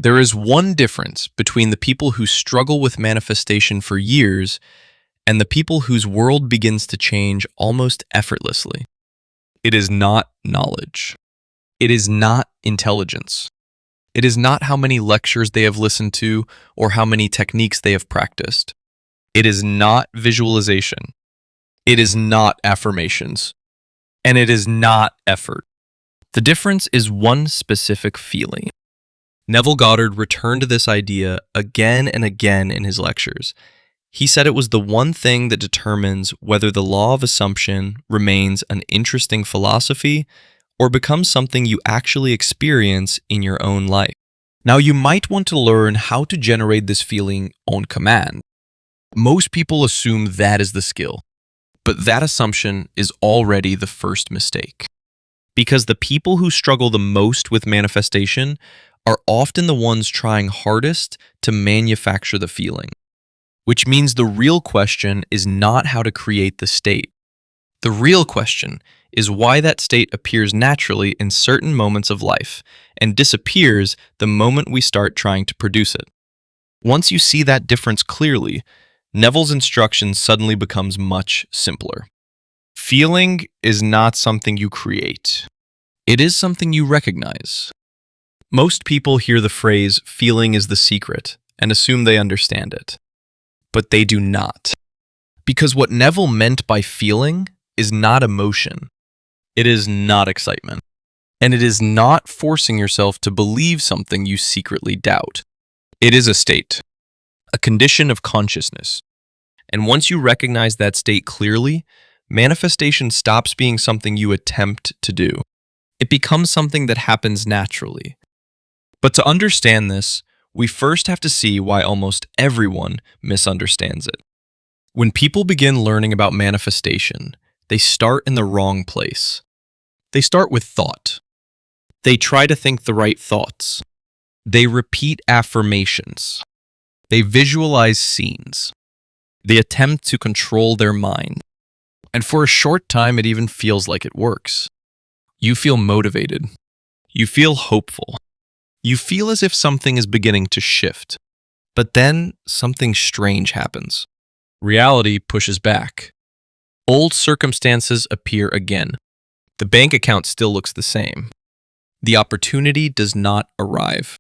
There is one difference between the people who struggle with manifestation for years and the people whose world begins to change almost effortlessly. It is not knowledge. It is not intelligence. It is not how many lectures they have listened to or how many techniques they have practiced. It is not visualization. It is not affirmations. And it is not effort. The difference is one specific feeling. Neville Goddard returned to this idea again and again in his lectures. He said it was the one thing that determines whether the law of assumption remains an interesting philosophy or becomes something you actually experience in your own life. Now, you might want to learn how to generate this feeling on command. Most people assume that is the skill, but that assumption is already the first mistake. Because the people who struggle the most with manifestation are often the ones trying hardest to manufacture the feeling. Which means the real question is not how to create the state. The real question is why that state appears naturally in certain moments of life and disappears the moment we start trying to produce it. Once you see that difference clearly, Neville's instruction suddenly becomes much simpler. Feeling is not something you create. It is something you recognize. Most people hear the phrase, feeling is the secret, and assume they understand it. But they do not. Because what Neville meant by feeling is not emotion. It is not excitement. And it is not forcing yourself to believe something you secretly doubt. It is a state, a condition of consciousness. And once you recognize that state clearly, manifestation stops being something you attempt to do. It becomes something that happens naturally. But to understand this, we first have to see why almost everyone misunderstands it. When people begin learning about manifestation, they start in the wrong place. They start with thought. They try to think the right thoughts. They repeat affirmations. They visualize scenes. They attempt to control their mind. And for a short time, it even feels like it works. You feel motivated. You feel hopeful. You feel as if something is beginning to shift. But then something strange happens. Reality pushes back. Old circumstances appear again. The bank account still looks the same. The opportunity does not arrive.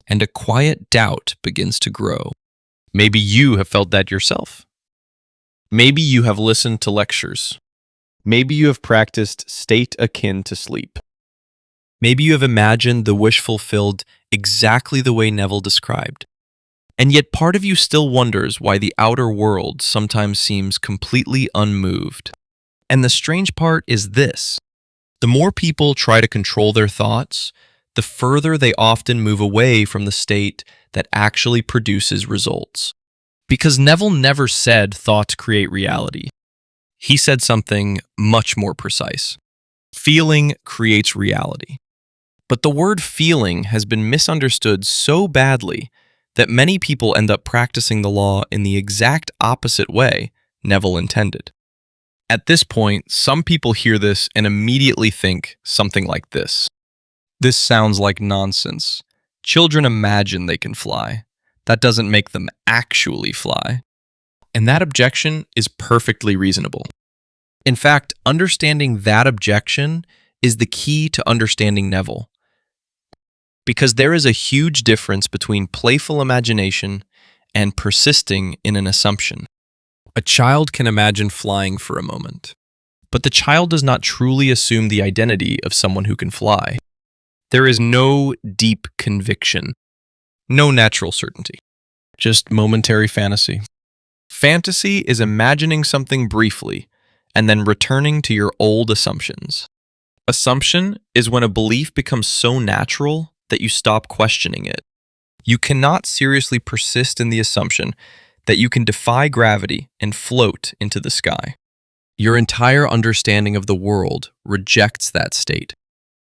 And a quiet doubt begins to grow. Maybe you have felt that yourself. Maybe you have listened to lectures. Maybe you have practiced state akin to sleep. Maybe you have imagined the wish fulfilled exactly the way Neville described. And yet part of you still wonders why the outer world sometimes seems completely unmoved. And the strange part is this. The more people try to control their thoughts, the further they often move away from the state that actually produces results. Because Neville never said thoughts create reality. He said something much more precise. Feeling creates reality. But the word feeling has been misunderstood so badly that many people end up practicing the law in the exact opposite way Neville intended. At this point, some people hear this and immediately think something like this. This sounds like nonsense. Children imagine they can fly. That doesn't make them actually fly. And that objection is perfectly reasonable. In fact, understanding that objection is the key to understanding Neville. Because there is a huge difference between playful imagination and persisting in an assumption. A child can imagine flying for a moment, but the child does not truly assume the identity of someone who can fly. There is no deep conviction, no natural certainty, just momentary fantasy. Fantasy is imagining something briefly and then returning to your old assumptions. Assumption is when a belief becomes so natural that you stop questioning it. You cannot seriously persist in the assumption that you can defy gravity and float into the sky. Your entire understanding of the world rejects that state.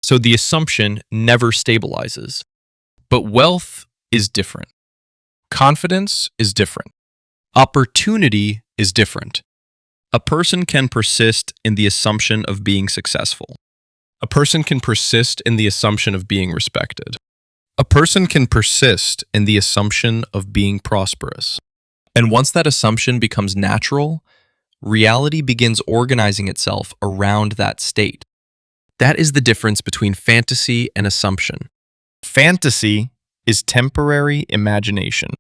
So the assumption never stabilizes. But wealth is different. Confidence is different. Opportunity is different. A person can persist in the assumption of being successful. A person can persist in the assumption of being respected. A person can persist in the assumption of being prosperous. And once that assumption becomes natural, reality begins organizing itself around that state. That is the difference between fantasy and assumption. Fantasy is temporary imagination.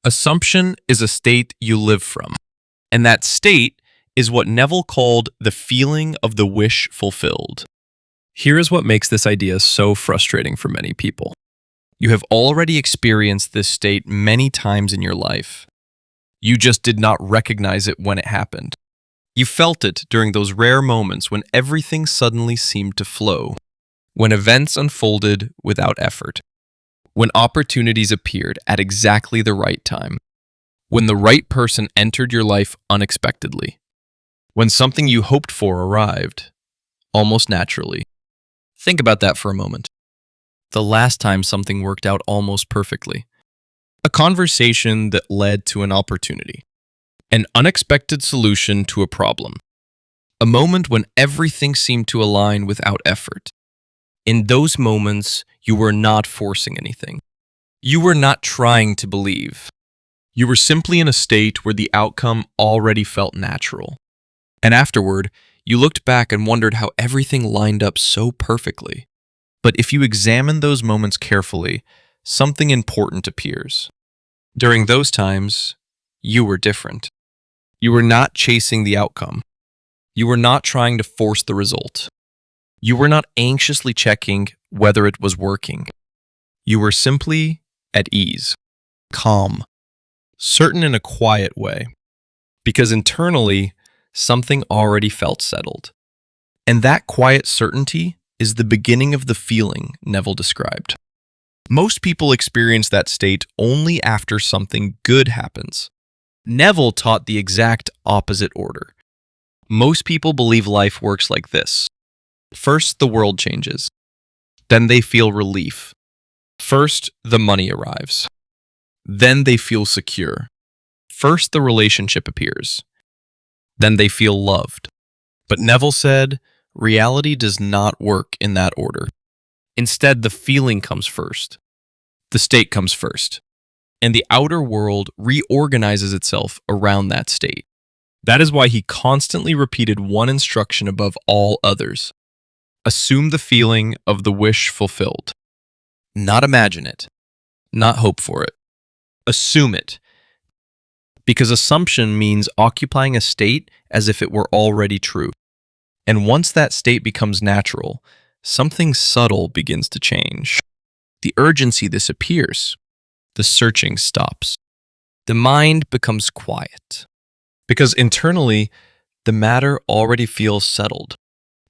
Assumption is a state you live from. And that state is what Neville called the feeling of the wish fulfilled. Here is what makes this idea so frustrating for many people. You have already experienced this state many times in your life. You just did not recognize it when it happened. You felt it during those rare moments when everything suddenly seemed to flow, when events unfolded without effort, when opportunities appeared at exactly the right time, when the right person entered your life unexpectedly, when something you hoped for arrived, almost naturally. Think about that for a moment. The last time something worked out almost perfectly. A conversation that led to an opportunity. An unexpected solution to a problem. A moment when everything seemed to align without effort. In those moments, you were not forcing anything. You were not trying to believe. You were simply in a state where the outcome already felt natural. And afterward, you looked back and wondered how everything lined up so perfectly. But if you examine those moments carefully, something important appears. During those times, you were different. You were not chasing the outcome. You were not trying to force the result. You were not anxiously checking whether it was working. You were simply at ease, calm, certain in a quiet way, because internally, something already felt settled. And that quiet certainty is the beginning of the feeling Neville described. Most people experience that state only after something good happens. Neville taught the exact opposite order. Most people believe life works like this. First, the world changes. Then they feel relief. First, the money arrives. Then they feel secure. First, the relationship appears. Then they feel loved. But Neville said, reality does not work in that order. Instead, the feeling comes first. The state comes first. And the outer world reorganizes itself around that state. That is why he constantly repeated one instruction above all others. Assume the feeling of the wish fulfilled. Not imagine it. Not hope for it. Assume it. Because assumption means occupying a state as if it were already true. And once that state becomes natural, something subtle begins to change. The urgency disappears. The searching stops. The mind becomes quiet. Because internally, the matter already feels settled.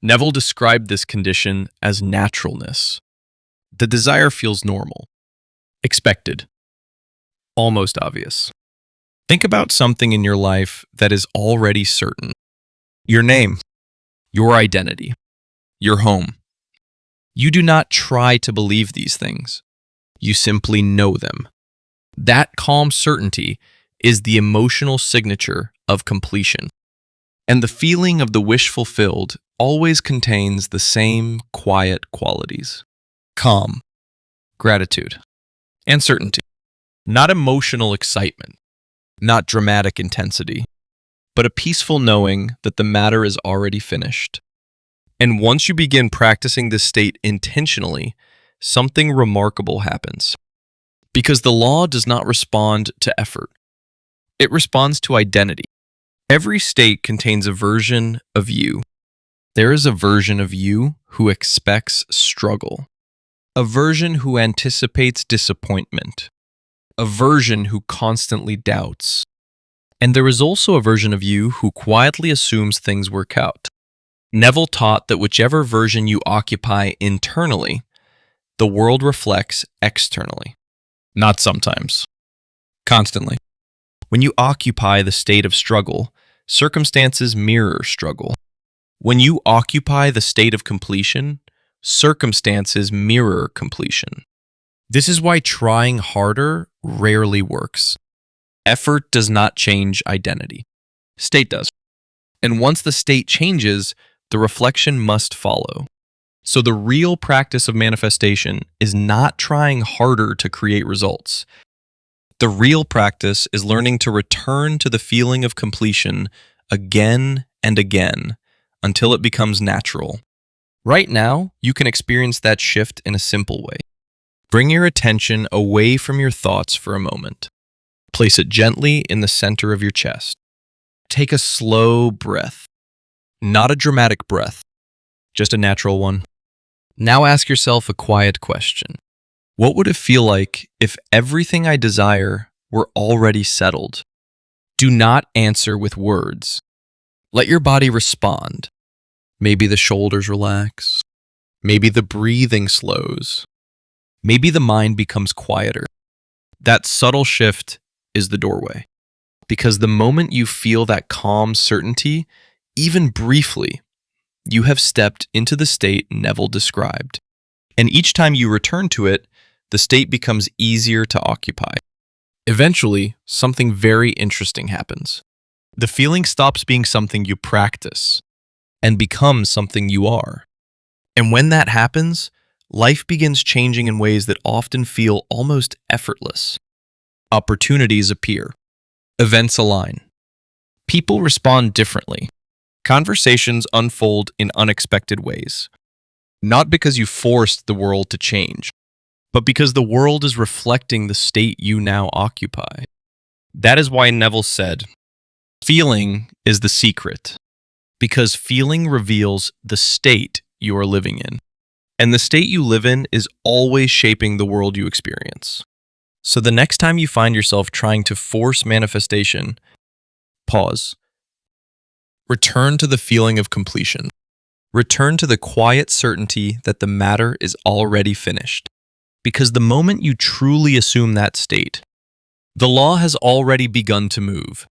Neville described this condition as naturalness. The desire feels normal, expected, almost obvious. Think about something in your life that is already certain. Your name, your identity, your home. You do not try to believe these things. You simply know them. That calm certainty is the emotional signature of completion. And the feeling of the wish fulfilled always contains the same quiet qualities. Calm, gratitude, and certainty. Not emotional excitement, not dramatic intensity, but a peaceful knowing that the matter is already finished. And once you begin practicing this state intentionally, something remarkable happens. Because the law does not respond to effort. It responds to identity. Every state contains a version of you. There is a version of you who expects struggle. A version who anticipates disappointment. A version who constantly doubts. And there is also a version of you who quietly assumes things work out. Neville taught that whichever version you occupy internally, the world reflects externally. Not sometimes. Constantly. When you occupy the state of struggle, circumstances mirror struggle. When you occupy the state of completion, circumstances mirror completion. This is why trying harder rarely works. Effort does not change identity. State does. And once the state changes, the reflection must follow. So the real practice of manifestation is not trying harder to create results. The real practice is learning to return to the feeling of completion again and again until it becomes natural. Right now, you can experience that shift in a simple way. Bring your attention away from your thoughts for a moment. Place it gently in the center of your chest. Take a slow breath. Not a dramatic breath, just a natural one. Now ask yourself a quiet question. What would it feel like if everything I desire were already settled? Do not answer with words. Let your body respond. Maybe the shoulders relax. Maybe the breathing slows. Maybe the mind becomes quieter. That subtle shift is the doorway. Because the moment you feel that calm certainty, even briefly, you have stepped into the state Neville described. And each time you return to it, the state becomes easier to occupy. Eventually, something very interesting happens. The feeling stops being something you practice and becomes something you are. And when that happens, life begins changing in ways that often feel almost effortless. Opportunities appear. Events align. People respond differently. Conversations unfold in unexpected ways. Not because you forced the world to change, but because the world is reflecting the state you now occupy. That is why Neville said, feeling is the secret, because feeling reveals the state you are living in. And the state you live in is always shaping the world you experience. So the next time you find yourself trying to force manifestation, pause. Return to the feeling of completion. Return to the quiet certainty that the matter is already finished. Because the moment you truly assume that state, the law has already begun to move.